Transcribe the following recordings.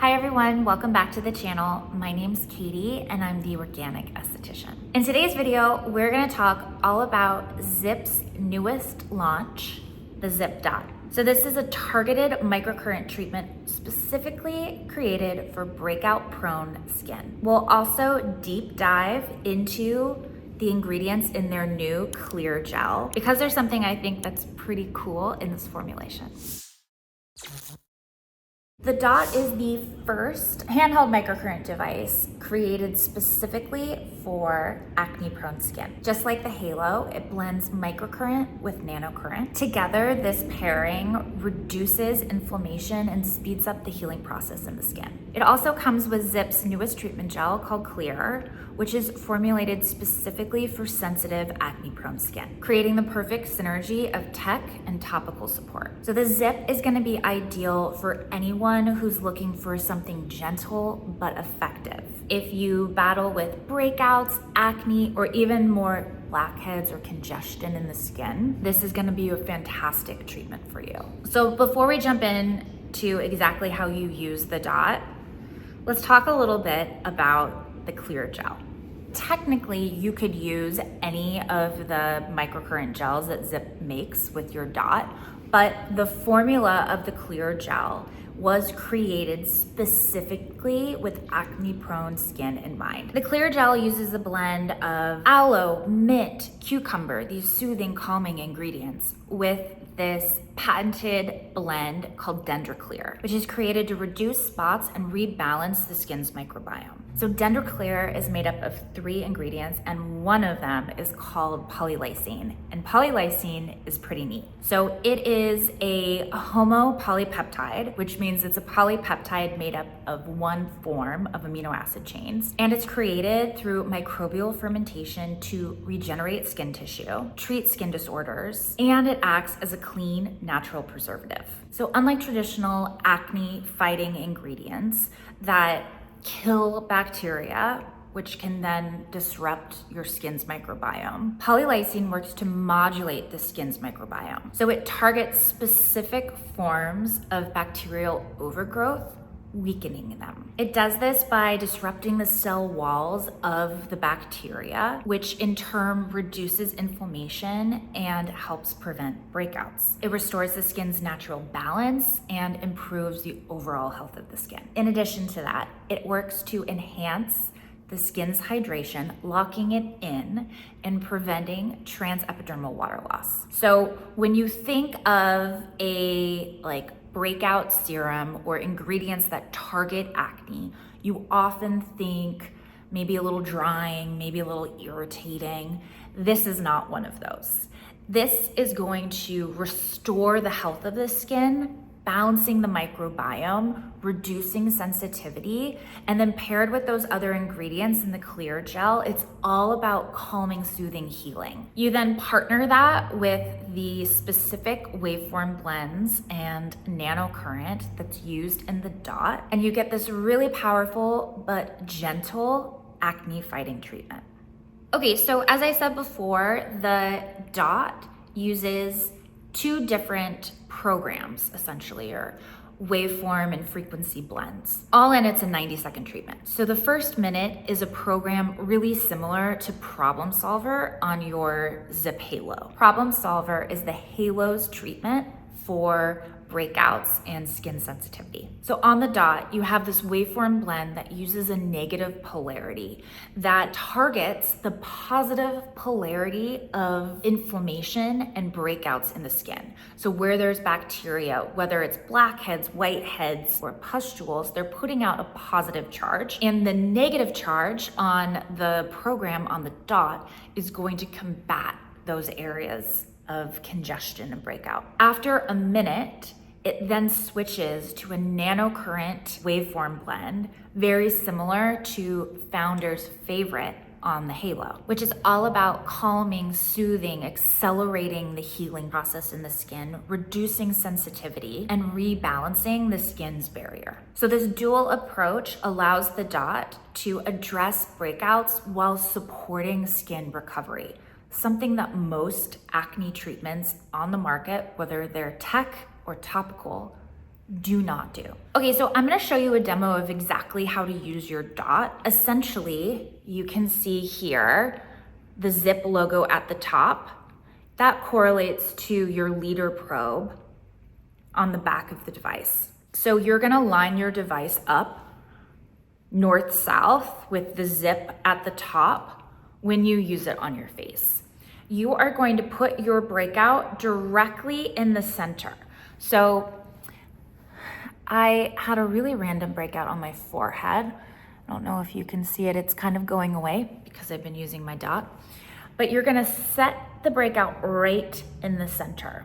Hi everyone, welcome back to the channel. My name's Katie and I'm the Organic Esthetician. In today's video, we're gonna talk all about Ziip's newest launch, the Ziip Dot. So this is a targeted microcurrent treatment specifically created for breakout prone skin. We'll also deep dive into the ingredients in their new clear gel because there's something I think that's pretty cool in this formulation. The Dot is the first handheld microcurrent device created specifically for acne-prone skin. Just like the Halo, it blends microcurrent with nanocurrent. Together, this pairing reduces inflammation and speeds up the healing process in the skin. It also comes with Ziip's newest treatment gel called Clear, which is formulated specifically for sensitive acne-prone skin, creating the perfect synergy of tech and topical support. So the Ziip is gonna be ideal for anyone who's looking for something gentle but effective. If you battle with breakouts, acne, or even more blackheads or congestion in the skin, this is gonna be a fantastic treatment for you. So before we jump in to exactly how you use the Dot, let's talk a little bit about the clear gel. Technically, you could use any of the microcurrent gels that Ziip makes with your Dot, but the formula of the clear gel was created specifically with acne-prone skin in mind. The clear gel uses a blend of aloe, mint, cucumber, these soothing, calming ingredients, with this patented blend called Dendriclear, which is created to reduce spots and rebalance the skin's microbiome. So Dendriclear is made up of 3 ingredients, and one of them is called polylysine. And polylysine is pretty neat. So it is a homopolypeptide, which means it's a polypeptide made up of one form of amino acid chains. And it's created through microbial fermentation to regenerate skin tissue, treat skin disorders, and it acts as a clean, natural preservative. So unlike traditional acne-fighting ingredients that kill bacteria, which can then disrupt your skin's microbiome, polylysine works to modulate the skin's microbiome. So it targets specific forms of bacterial overgrowth, weakening them. It does this by disrupting the cell walls of the bacteria, which in turn reduces inflammation and helps prevent breakouts. It restores the skin's natural balance and improves the overall health of the skin. In addition to that, it works to enhance the skin's hydration, locking it in and preventing transepidermal water loss. So when you think of a breakout serum or ingredients that target acne, you often think maybe a little drying, maybe a little irritating. This is not one of those. This is going to restore the health of the skin, balancing the microbiome, reducing sensitivity, and then paired with those other ingredients in the clear gel, it's all about calming, soothing, healing. You then partner that with the specific waveform blends and nanocurrent that's used in the Dot, and you get this really powerful but gentle acne fighting treatment. Okay, so as I said before, the Dot uses 2 different programs, essentially, or waveform and frequency blends. All in, it's a 90-second treatment. So the first minute is a program really similar to Problem Solver on your Ziip Halo. Problem Solver is the Halo's treatment for breakouts and skin sensitivity. So on the Dot, you have this waveform blend that uses a negative polarity that targets the positive polarity of inflammation and breakouts in the skin. So where there's bacteria, whether it's blackheads, whiteheads, or pustules, they're putting out a positive charge. And the negative charge on the program on the Dot is going to combat those areas of congestion and breakout. After a minute, it then switches to a nanocurrent waveform blend, very similar to Founder's favorite on the Halo, which is all about calming, soothing, accelerating the healing process in the skin, reducing sensitivity, and rebalancing the skin's barrier. So this dual approach allows the Dot to address breakouts while supporting skin recovery, something that most acne treatments on the market, whether they're tech or topical, do not do. Okay, so I'm gonna show you a demo of exactly how to use your dot. Essentially, you can see here the Ziip logo at the top. That correlates to your leader probe on the back of the device. So you're gonna line your device up north-south with the Ziip at the top when you use it on your face. You are going to put your breakout directly in the center. So I had a really random breakout on my forehead. I don't know if you can see it. It's kind of going away because I've been using my dot. But you're gonna set the breakout right in the center.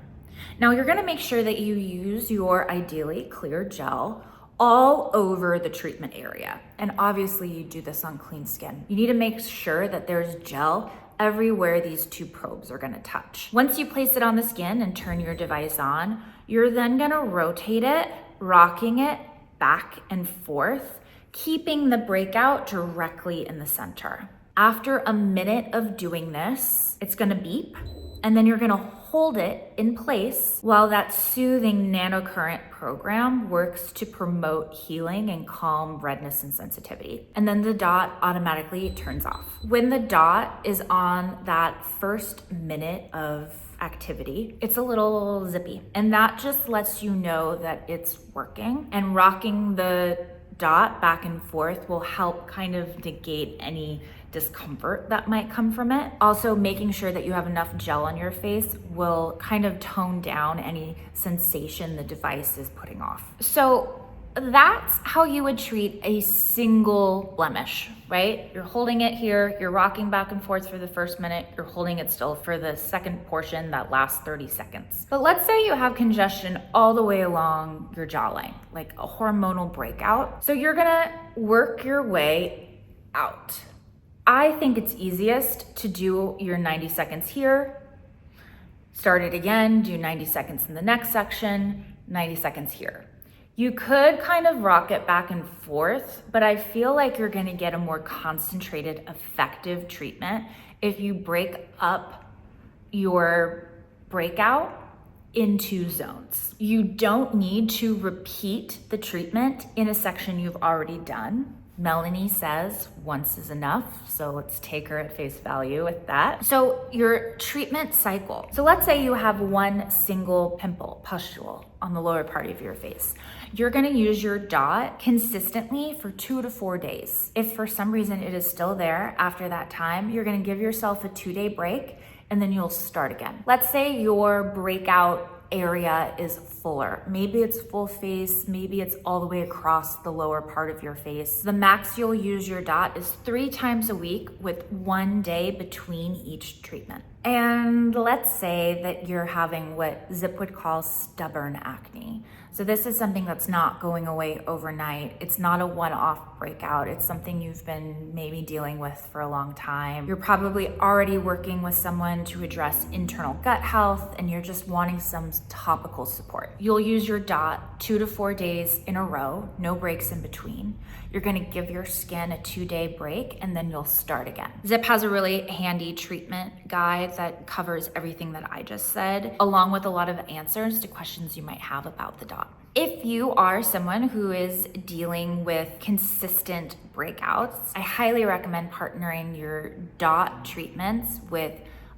Now you're gonna make sure that you use your ideally clear gel all over the treatment area. And obviously you do this on clean skin. You need to make sure that there's gel everywhere these two probes are gonna touch. Once you place it on the skin and turn your device on, you're then gonna rotate it, rocking it back and forth, keeping the breakout directly in the center. After a minute of doing this, it's gonna beep, and then you're gonna hold it in place while that soothing nanocurrent program works to promote healing and calm redness and sensitivity. And then the dot automatically turns off. When the dot is on that first minute of activity, it's a little zippy, and that just lets you know that it's working, and rocking the dot back and forth will help kind of negate any discomfort that might come from it. Also, making sure that you have enough gel on your face will kind of tone down any sensation the device is putting off. So that's how you would treat a single blemish, right? You're holding it here, you're rocking back and forth for the first minute, you're holding it still for the second portion that lasts 30 seconds. But let's say you have congestion all the way along your jawline, like a hormonal breakout. So you're gonna work your way out. I think it's easiest to do your 90 seconds here, start it again, do 90 seconds in the next section, 90 seconds here. You could kind of rock it back and forth, but I feel like you're gonna get a more concentrated, effective treatment if you break up your breakout into zones. You don't need to repeat the treatment in a section you've already done. Melanie says once is enough, so let's take her at face value with that. So your treatment cycle. So let's say you have one single pimple, pustule on the lower part of your face. You're gonna use your dot consistently for 2 to 4 days. If for some reason it is still there after that time, you're gonna give yourself a 2-day break and then you'll start again. Let's say your breakout area is fuller. Maybe it's full face, maybe it's all the way across the lower part of your face. The max you'll use your dot is 3 times a week with 1 day between each treatment. And let's say that you're having what Ziip would call stubborn acne. So this is something that's not going away overnight. It's not a one-off breakout. It's something you've been maybe dealing with for a long time. You're probably already working with someone to address internal gut health, and you're just wanting some topical support. You'll use your dot 2 to 4 days in a row, no breaks in between. You're gonna give your skin a 2-day break, and then you'll start again. Ziip has a really handy treatment guide that covers everything that I just said, along with a lot of answers to questions you might have about the dot. If you are someone who is dealing with consistent breakouts, I highly recommend partnering your dot treatments with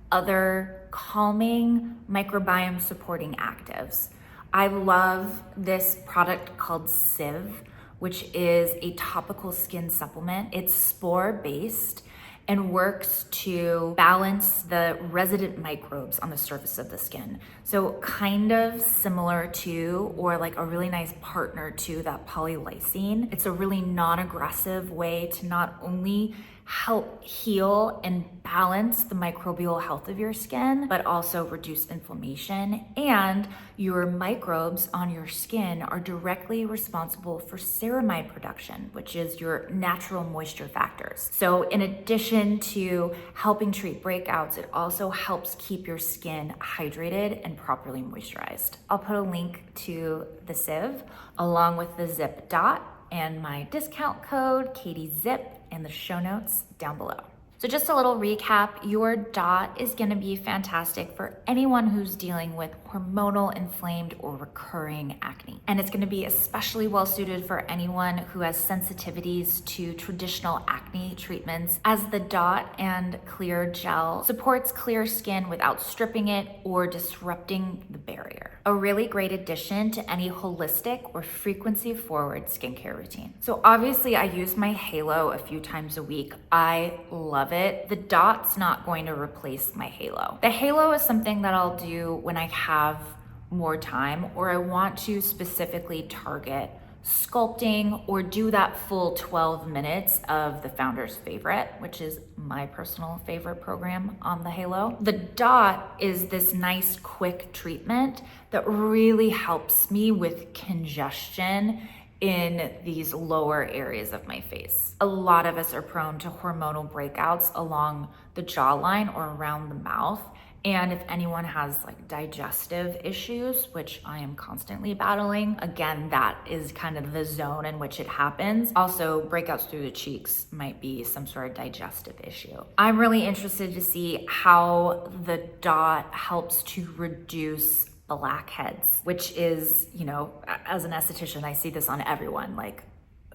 other calming, microbiome supporting actives. I love this product called Ziip, which is a topical skin supplement. It's spore-based and works to balance the resident microbes on the surface of the skin. So kind of similar to, or like a really nice partner to, that polylysine. It's a really non-aggressive way to not only help heal and balance the microbial health of your skin, but also reduce inflammation. And your microbes on your skin are directly responsible for ceramide production, which is your natural moisture factors. So in addition to helping treat breakouts, it also helps keep your skin hydrated and properly moisturized. I'll put a link to the Ziip along with the Ziip Dot and my discount code, KatieZiip, in the show notes down below. So just a little recap, your dot is gonna be fantastic for anyone who's dealing with hormonal, inflamed, or recurring acne. And it's gonna be especially well suited for anyone who has sensitivities to traditional acne treatments, as the dot and clear gel supports clear skin without stripping it or disrupting the barrier. A really great addition to any holistic or frequency forward skincare routine. So obviously I use my halo a few times a week. I love it. The dot's not going to replace my halo. The halo is something that I'll do when I have more time or I want to specifically target sculpting or do that full 12 minutes of the Founder's Favorite, which is my personal favorite program on the halo. The dot is this nice quick treatment that really helps me with congestion in these lower areas of my face. A lot of us are prone to hormonal breakouts along the jawline or around the mouth. And if anyone has like digestive issues, which I am constantly battling, again, that is kind of the zone in which it happens. Also, breakouts through the cheeks might be some sort of digestive issue. I'm really interested to see how the dot helps to reduce blackheads, which is, you know, as an esthetician, I see this on everyone. Like,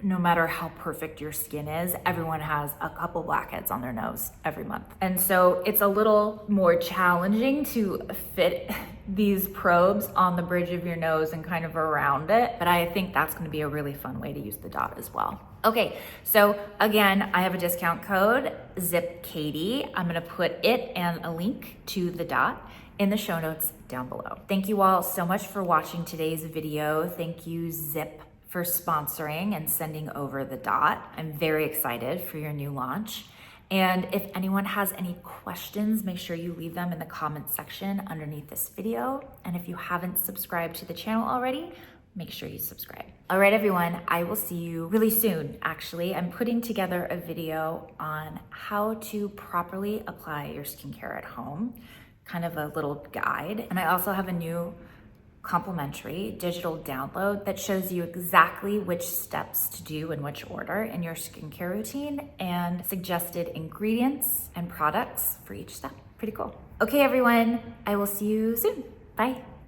no matter how perfect your skin is, everyone has a couple blackheads on their nose every month. And so it's a little more challenging to fit these probes on the bridge of your nose and kind of around it. But I think that's gonna be a really fun way to use the dot as well. Okay, so again, I have a discount code, ZIPKatie. I'm gonna put it and a link to the dot in the show notes down below. Thank you all so much for watching today's video. Thank you, Ziip, for sponsoring and sending over the dot. I'm very excited for your new launch. And if anyone has any questions, make sure you leave them in the comment section underneath this video. And if you haven't subscribed to the channel already, make sure you subscribe. All right, everyone, I will see you really soon. Actually, I'm putting together a video on how to properly apply your skincare at home, kind of a little guide. And I also have a new complimentary digital download that shows you exactly which steps to do in which order in your skincare routine and suggested ingredients and products for each step. Pretty cool. Okay, everyone, I will see you soon. Bye.